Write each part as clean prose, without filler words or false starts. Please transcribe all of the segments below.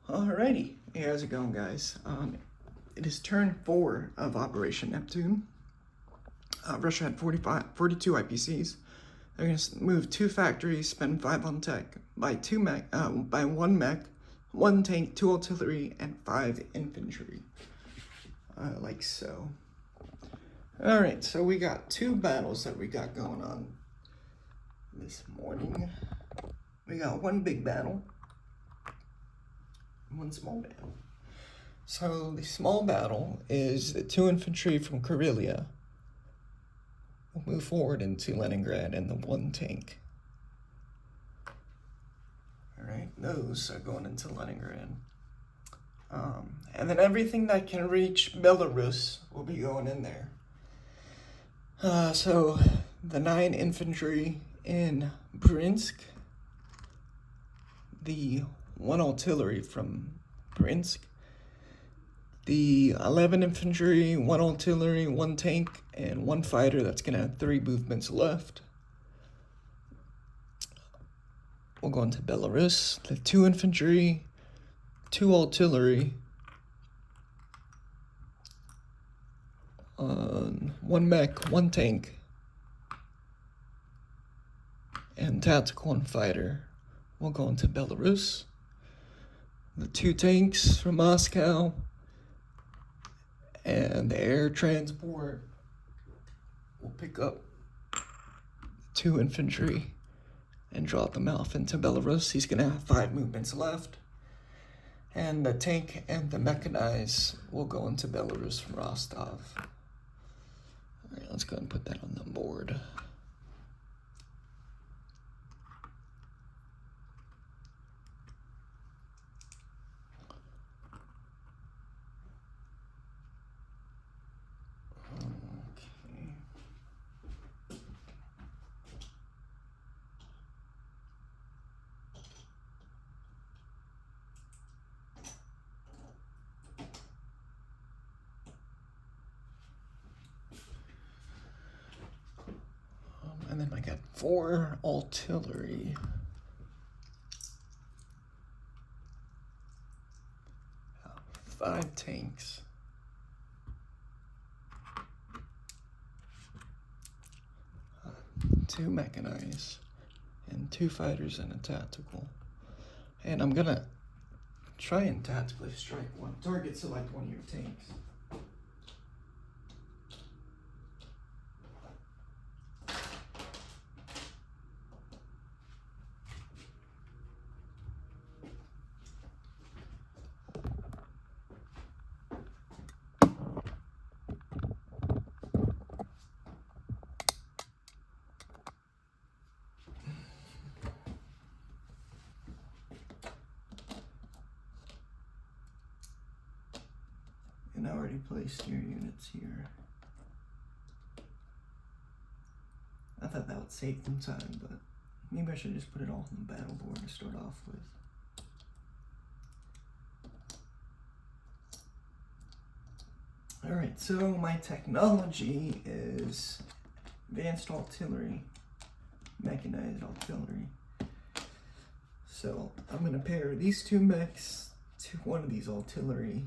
Alrighty, hey, how's it going, guys? It is turn 4 of Operation Neptune. Russia had 42 IPCs. They're gonna move 2 factories, spend 5 on tech, buy 1 mech, 1 tank, 2 artillery, and 5 infantry. Like so. Alright, so we got 2 battles that we got going on this morning. We got 1 big battle, 1 small battle. So the small battle is the 2 infantry from Karelia will move forward into Leningrad and the 1 tank. Alright, those are going into Leningrad. And then everything that can reach Belarus will be going in there. So the 9 infantry in Bryansk, the 1 artillery from Bryansk, the 11 infantry, 1 artillery, 1 tank, and 1 fighter that's going to have 3 movements left. We'll go into Belarus, the 2 infantry, 2 artillery, 1 mech, 1 tank, and tactical and fighter. We'll go into Belarus, the 2 tanks from Moscow, and the air transport will pick up 2 infantry and drop them off into Belarus. He's going to have 5 movements left. And the tank and the mechanized will go into Belarus from Rostov. All right, let's go ahead and put that on the board. And then I got 4 artillery. 5 tanks. 2 mechanized. And 2 fighters and a tactical. And I'm gonna try and tactically strike 1. Target select 1 of your tanks. And I already placed your units here. I thought that would save some time, but maybe I should just put it all on the battle board to start off with. Alright, so my technology is advanced artillery, mechanized artillery. So I'm going to pair these 2 mechs to 1 of these artillery,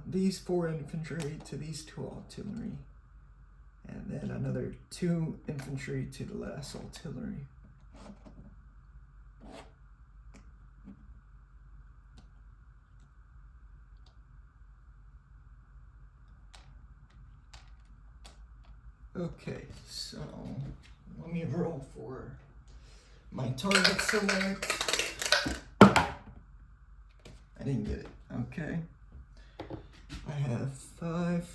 these 4 infantry to these 2 artillery, and then another 2 infantry to the last artillery. Okay, so let me roll for my target select. I didn't get it. Okay. I have 5,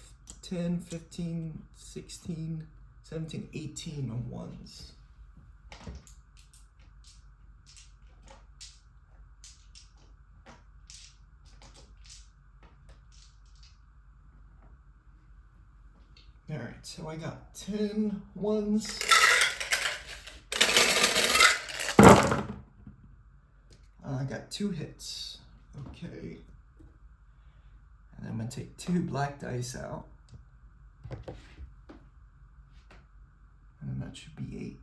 10, 15, 16, 17, 18 on 1s. Alright, so I got 10 1s. I got 2 hits. Okay. And I'm going to take 2 black dice out. And then that should be 8.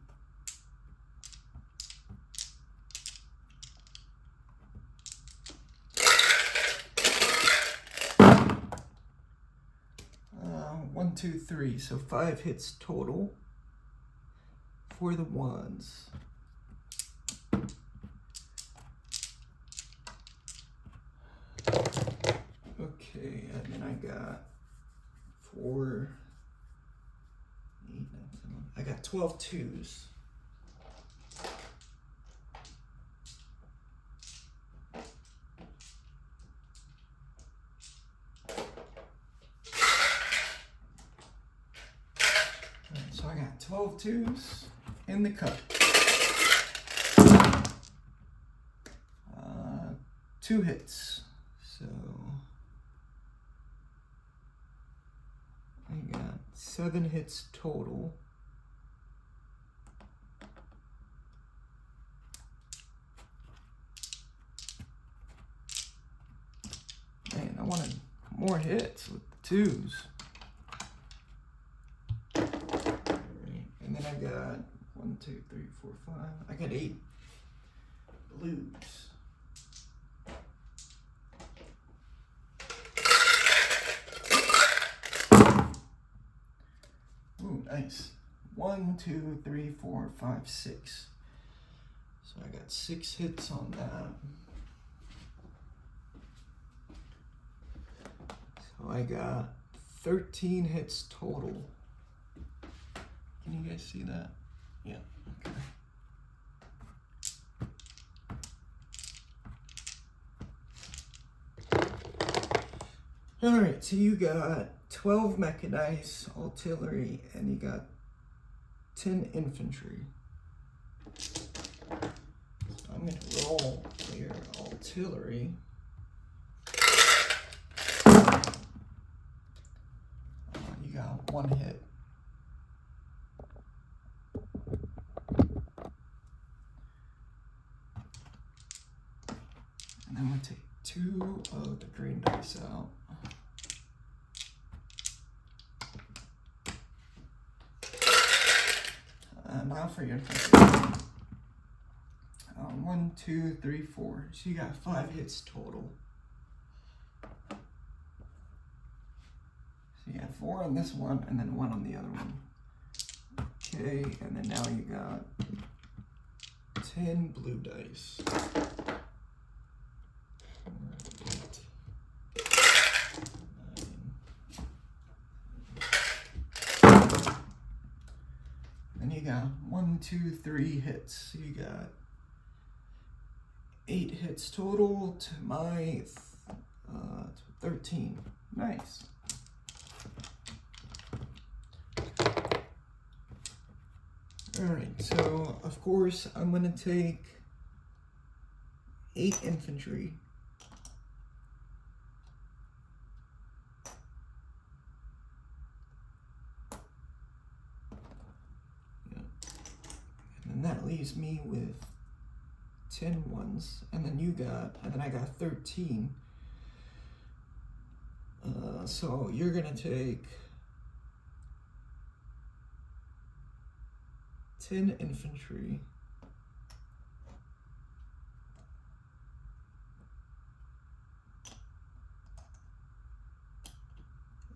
1, 2, 3. So 5 hits total for the ones. Okay, and then I got 4, 8, 9, 10, I got 12 twos. So I got 12 twos in the cup. 2 hits. So I got 7 hits total. Man, I wanted more hits with the twos. And then I got 1, 2, 3, 4, 5. I got 8 blues. Ooh, nice. 1, 2, 3, 4, 5, 6. So I got 6 hits on that. So I got 13 hits total. Can you guys see that? Yeah, okay. All right, so you got 12 mechanized artillery and you got 10 infantry. So I'm gonna roll for your artillery. You got 1 hit. And then we'll take 2 of the green dice out. Now for your infantry. 1, 2, 3, 4. So you got 5 hits total. So you got 4 on this one and then 1 on the other one. Okay, and then now you got 10 blue dice. 9. Then you got 1, 2, 3 hits. So you got 8 hits total to my 13. Nice. Alright, so of course I'm gonna take 8 infantry. And that leaves me with 10 ones, and then and then I got 13. So you're gonna take 10 infantry.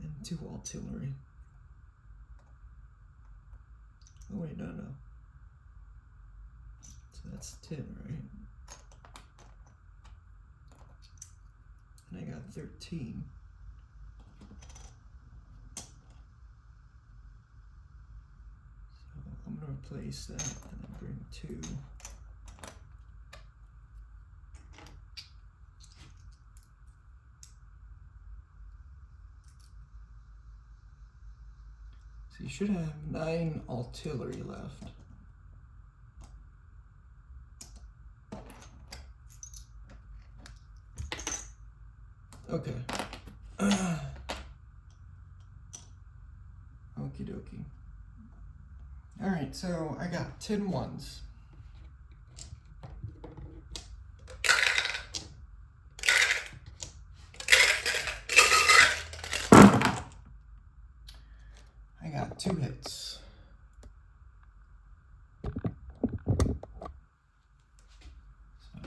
And 2 artillery. Oh wait, no. So that's 10, right? And I got 13. So I'm gonna replace that and then bring 2. So you should have 9 artillery left. Okay. Okie dokie. Alright, so I got 10 ones. I got 2 hits. So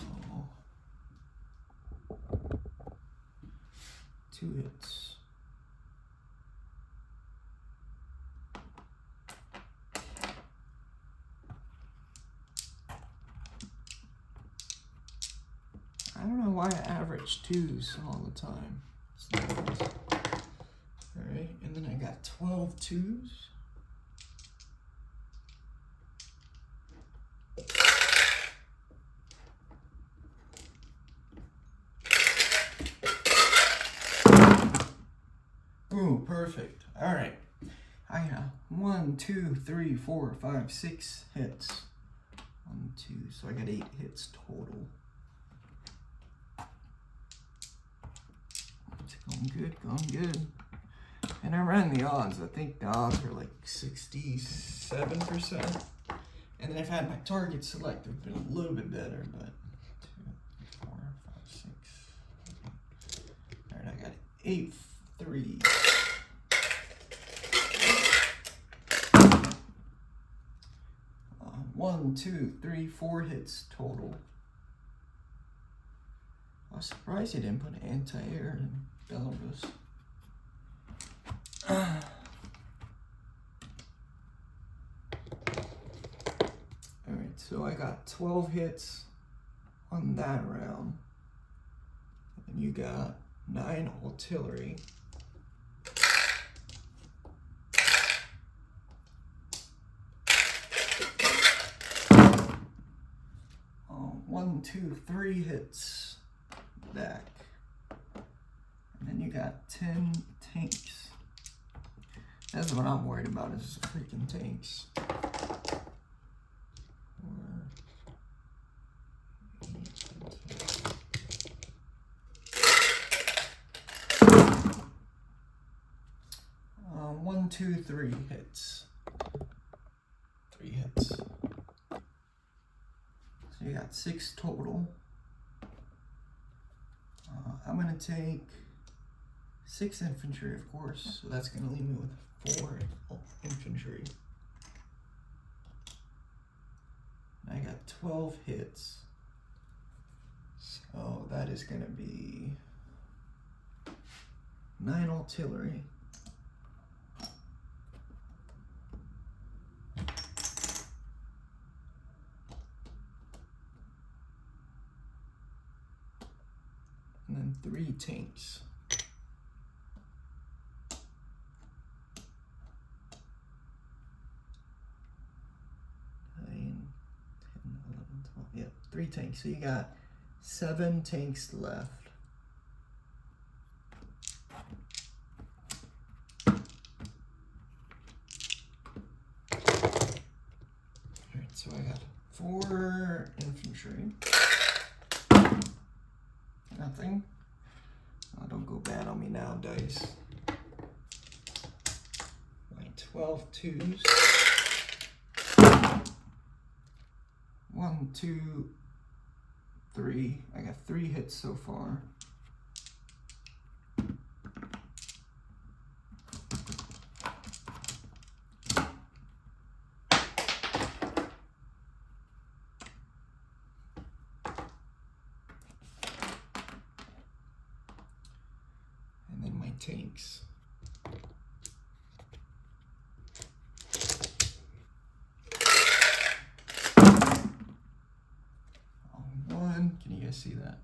2 hits. why I average 2s all the time. Alright, and then I got 12 2s. Ooh, perfect. Alright. I got 1, 2, 3, 4, 5, 6 hits. 1, 2, so I got 8 hits total. It's going good, going good. And I ran the odds. I think the odds are like 67%. And then if I had my target selected, it would have been a little bit better, but 2, 4, 5, 6. Alright, I got 8 3s. 1, 2, 3, 4 hits total. I was surprised he didn't put an anti-air in Belarus. Alright, so I got 12 hits on that round. And you got 9 artillery. 1, 2, 3 hits back. And then you got 10 tanks. That's what I'm worried about, is freaking tanks. 4, 1, 2, 3 hits. 3 hits. So you got 6 total. I'm gonna take 6 infantry, of course, so that's gonna leave me with 4 infantry. And I got 12 hits. So that is gonna be 9 artillery. And then 3 tanks. 9, 10, 11, 12. Yeah, 3 tanks. So you got 7 tanks left. Alright, so I got 4 infantry. Nothing. Oh, don't go bad on me now, dice. My 12 2s. 1, 2, 3. I got 3 hits so far. And then my tanks. 1, can you guys see that?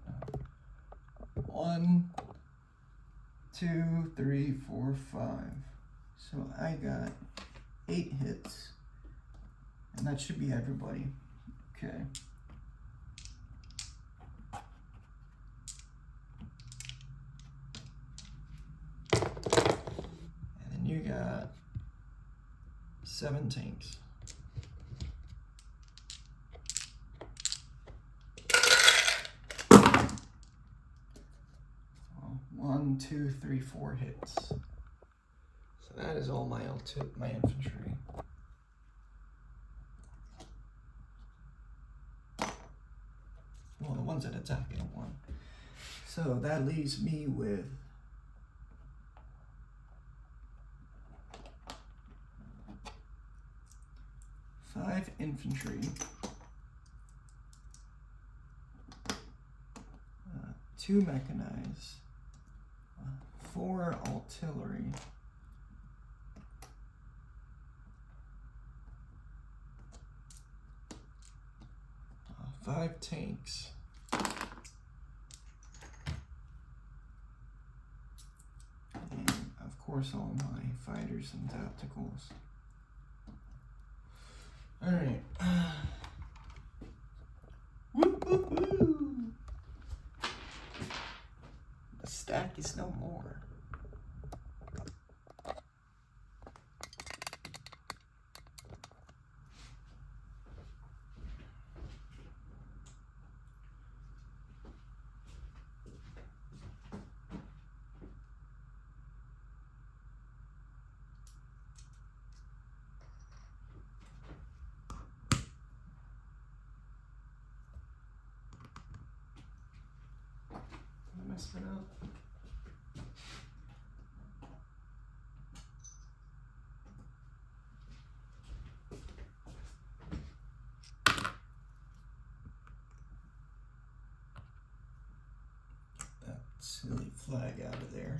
1, 2, 3, 4, 5. So I got 8 hits. And that should be everybody. Okay. And then you got 7 tanks. 1, 2, 3, 4 hits. So that is all my infantry. Well, the ones that attack at 1. So that leaves me with 5 infantry, 2 mechanized, 4 artillery, 5 tanks, reinforce all my fighters and tacticals. Alright. Woo, woo, woo. The stack is no more. Mess it up. That silly flag out of there.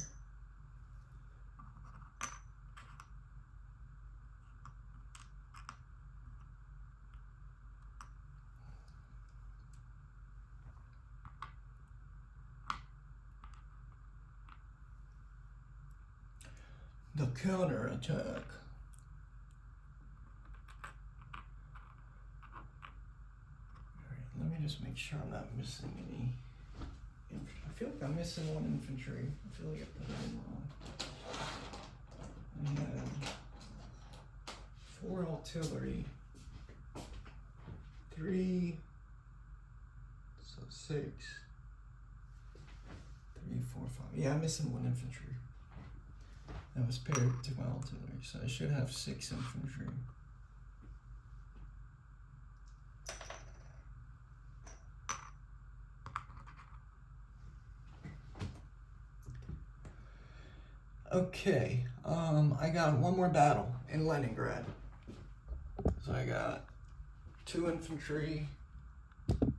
The counter attack. Alright, let me just make sure I'm not missing any. I feel like I'm missing one infantry. I feel like I put it wrong. I had 4 artillery, 3, so 6, 3, 4, 5. Yeah, I'm missing 1 infantry. That was paired to my artillery, so I should have 6 infantry. Okay, I got one more battle in Leningrad. So I got 2 infantry, and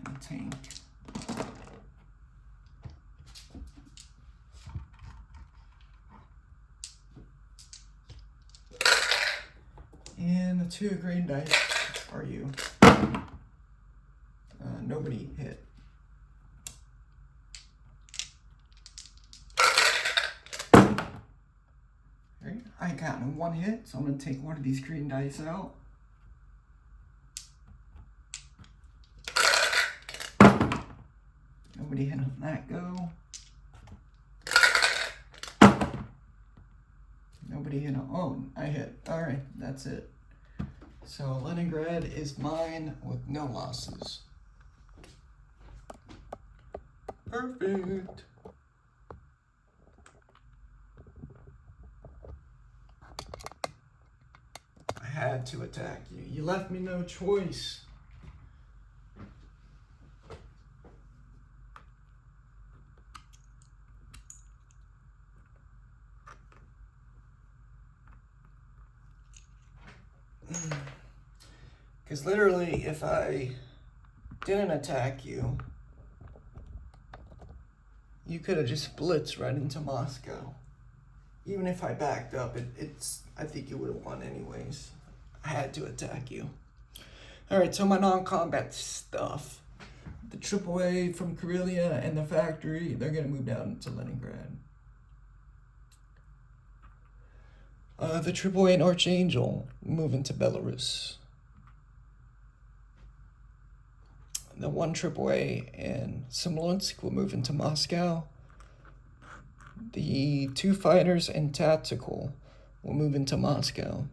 a tank. And the 2 green dice are you. Nobody hit. Okay, I got 1 hit, so I'm going to take one of these green dice out. Nobody hit on that go. Nobody hit on, oh, I hit. Alright, that's it. So Leningrad is mine with no losses. Perfect. I had to attack you. You left me no choice. Because literally, if I didn't attack you, you could have just blitzed right into Moscow. Even if I backed up, I think you would have won anyways. I had to attack you. Alright, so my non-combat stuff. The AAA from Karelia and the factory, they're going to move down to Leningrad. The AAA and Archangel move into Belarus. The 1 AAA in Smolensk will move into Moscow. The 2 fighters in Tactical will move into Moscow.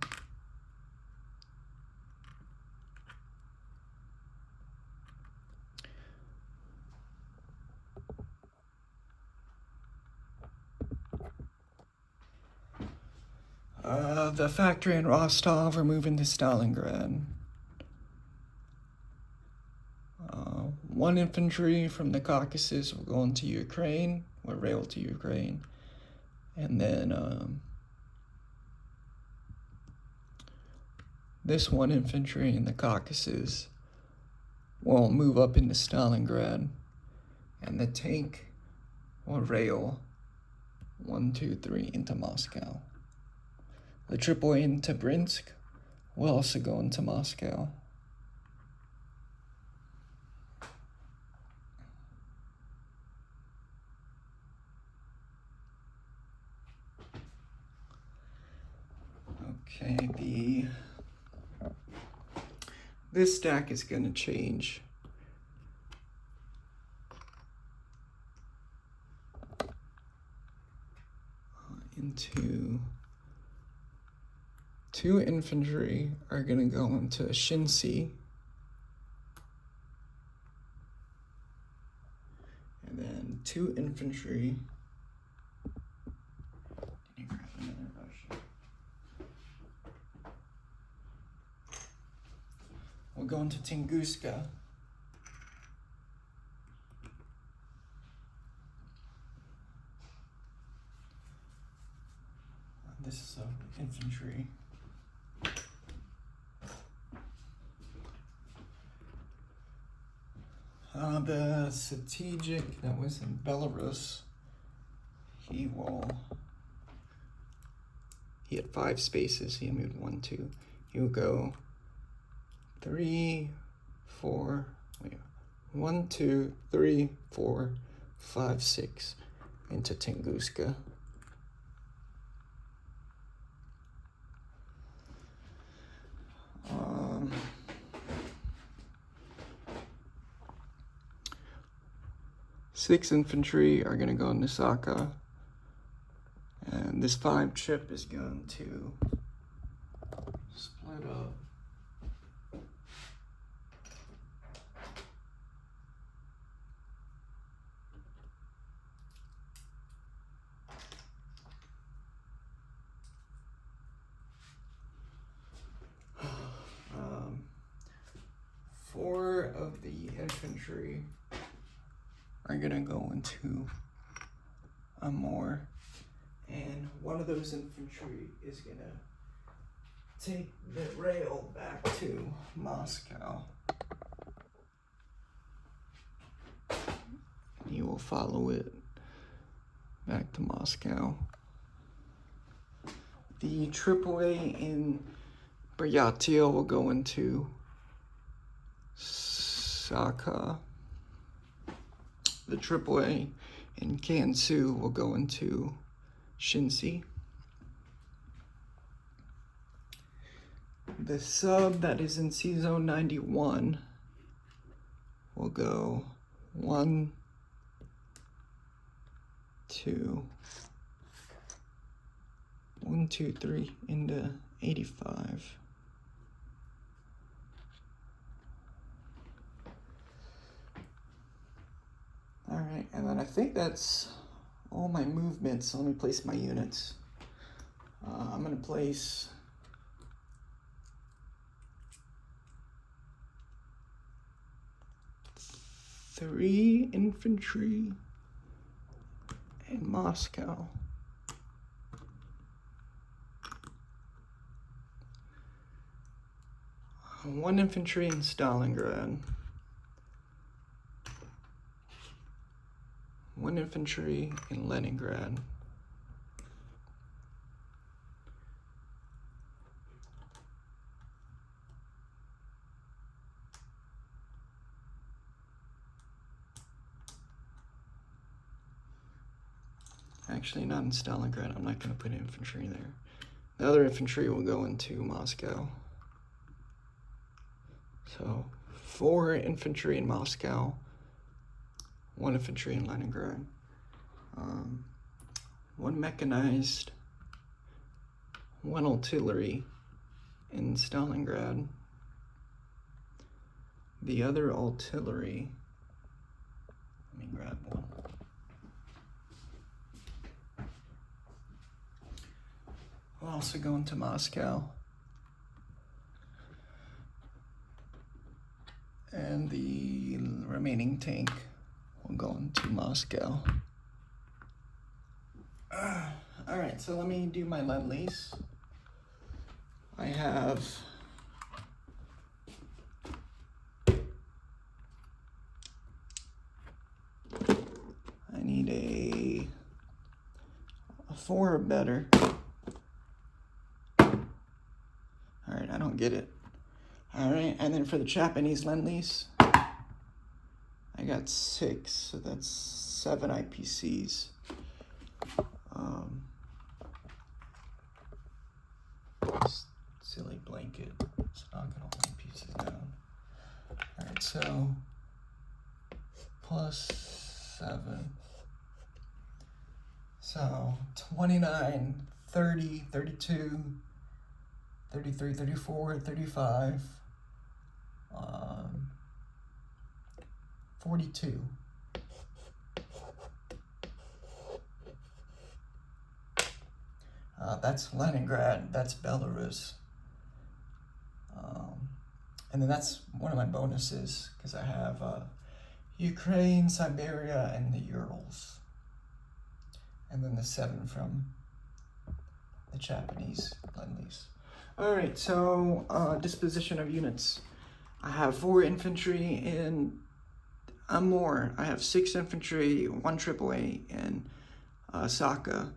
The factory in Rostov are moving to Stalingrad. 1 infantry from the Caucasus will go into Ukraine, or rail to Ukraine. And then this 1 infantry in the Caucasus will move up into Stalingrad. And the tank will rail 1, 2, 3 into Moscow. The AAA in Tabrinsk will also go into Moscow. this stack is going to change. Into 2 infantry are going to go into Shinsi. And then 2 infantry. Can you grab another brush? We'll go into Tunguska. This is infantry. The strategic that was in Belarus, he had 5 spaces. He moved 1, 2. He will go 3, 4. Wait, 1, 2, 3, 4, 5, 6 into Tunguska. Six infantry are going to go into Saka, and this 5 chip is going to split up. Four of the infantry are gonna go into Amur, and one of those infantry is gonna take the rail back to Moscow. You will follow it back to Moscow. The AAA in Buryatia will go into Saka. The AAA in Gansu will go into Shinsi. The sub that is in C-Zone 91 will go 1, 2, 1, 2, 3 into 85. All right, and then I think that's all my movements. So let me place my units. I'm gonna place three infantry in Moscow. One infantry in Stalingrad. 1 infantry in Leningrad. Actually, not in Stalingrad. I'm not going to put infantry there. The other infantry will go into Moscow. So 4 infantry in Moscow, 1 infantry in Leningrad, 1 mechanized, 1 artillery in Stalingrad. The other artillery, let me grab one. We'll also go into Moscow. And the remaining tank will go into Moscow. All right, so let me do my Lend-Lease. I have I need a 4 or better. All right, I don't get it. All right, and then for the Japanese Lend-Lease, I got 6, so that's 7 IPCs. Silly blanket, it's not gonna hold pieces down. so plus 7. So 29, 30, 32, 33, 34, 35, 42. That's Leningrad, that's Belarus. And then that's one of my bonuses, because I have Ukraine, Siberia, and the Urals. And then the 7 from the Japanese Lend-Lease. Alright, so disposition of units. I have 4 infantry in Amur. I have 6 infantry, 1 AAA in Saka.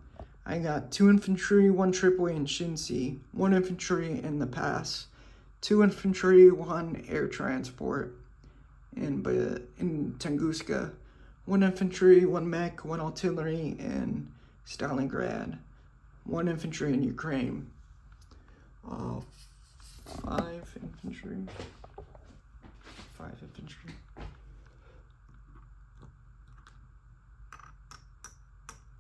I got 2 infantry, 1 AAA in Shinsi, 1 infantry in the pass, 2 infantry, 1 air transport in Tunguska, 1 infantry, 1 mech, 1 artillery in Stalingrad, 1 infantry in Ukraine, 5 infantry, 5 infantry.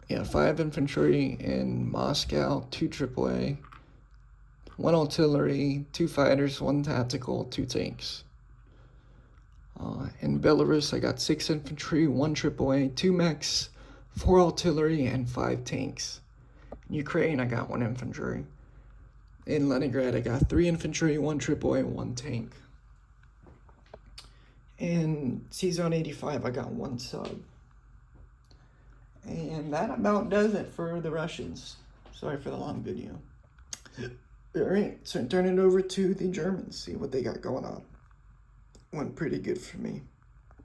Yeah, 5 infantry in Moscow, 2 AAA, 1 artillery, 2 fighters, 1 tactical, 2 tanks. In Belarus, I got 6 infantry, 1 AAA, 2 mechs, 4 artillery, and 5 tanks. In Ukraine, I got 1 infantry. In Leningrad, I got 3 infantry, 1 AAA, 1 tank. In C-Zone 85, I got 1 sub. And that about does it for the Russians. Sorry for the long video. Alright, so turn it over to the Germans, see what they got going on. Went pretty good for me.